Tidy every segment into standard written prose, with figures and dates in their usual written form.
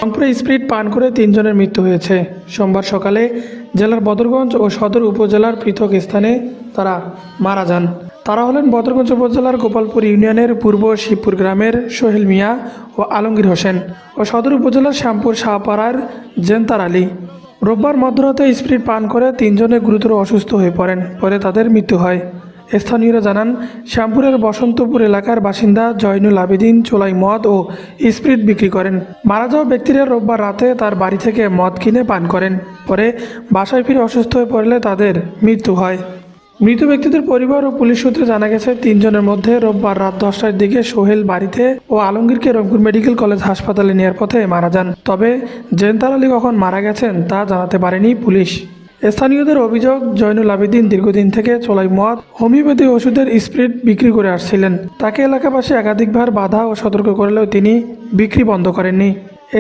রংপুরে স্প্রিট পান করে ৩ জনের মৃত্যু হয়েছে। সোমবার সকালে জেলার বদরগঞ্জ ও সদর উপজেলার পৃথক স্থানে তারা মারা যান। তারা হলেন বদরগঞ্জ উপজেলার গোপালপুর ইউনিয়নের পূর্ব শিবপুর গ্রামের সোহেল মিয়া ও আলমগীর হোসেন ও সদর উপজেলার শ্যামপুর শাহপাড়ার জেনতার আলী। রোববার মধ্যরাতে স্প্রিট পান করে ৩ জনে গুরুতর অসুস্থ হয়ে পড়েন, পরে তাদের মৃত্যু হয়। স্থানীয়রা জানান, শ্যামপুরের বসন্তপুর এলাকার বাসিন্দা জয়নুল আবেদিন চোলাই মদ ও স্প্রিট বিক্রি করেন। মারা যাওয়া ব্যক্তিরা রোববার রাতে তার বাড়ি থেকে মদ কিনে পান করেন, পরে বাসায় ফিরে অসুস্থ হয়ে পড়লে তাদের মৃত্যু হয়। মৃত ব্যক্তিদের পরিবার ও পুলিশ সূত্রে জানা গেছে, ৩ জনের মধ্যে রোববার রাত 10টার দিকে সোহেল বাড়িতে ও আলমগীরকে রংপুর মেডিকেল কলেজ হাসপাতালে নেওয়ার পথে মারা যান। তবে জেনতার আলী কখন মারা গেছেন তা জানাতে পারেনি পুলিশ। স্থানীয়দের অভিযোগ, জয়নুল আবেদিন দীর্ঘদিন থেকে চোলাই মদ, হোমিওপ্যাথি ওষুধের স্প্রিট বিক্রি করে আসছিলেন। তাকে এলাকাবাসী একাধিকবার বাধা ও সতর্ক করলেও তিনি বিক্রি বন্ধ করেননি।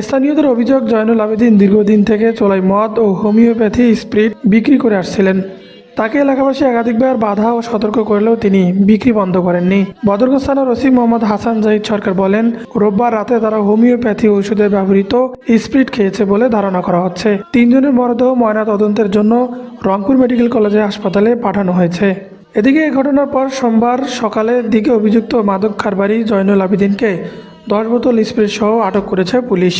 স্থানীয়দের অভিযোগ, জয়নুল আবেদিন দীর্ঘদিন থেকে চোলাই মদ ও হোমিওপ্যাথি স্প্রিট বিক্রি করে আসছিলেন। তাকে এলাকাবাসী একাধিকবার বাধা ও সতর্ক করলেও তিনি বিক্রি বন্ধ করেননি। বদরগঞ্জ থানার ওসি মোহাম্মদ হাসান জাহিদ সরকার বলেন, রোববার রাতে তারা হোমিওপ্যাথি ঔষধে ব্যবহৃত স্প্রিট খেয়েছে বলে ধারণা করা হচ্ছে। ৩ জনের মরদেহ ময়নাতদন্তের জন্য রংপুর মেডিকেল কলেজ হাসপাতালে পাঠানো হয়েছে। এদিকে এই ঘটনার পর সোমবার সকালের দিকে অভিযুক্ত মাদক কারবারি জয়নুল আবেদিনকে 10 বোতল স্প্রিট সহ আটক করেছে পুলিশ।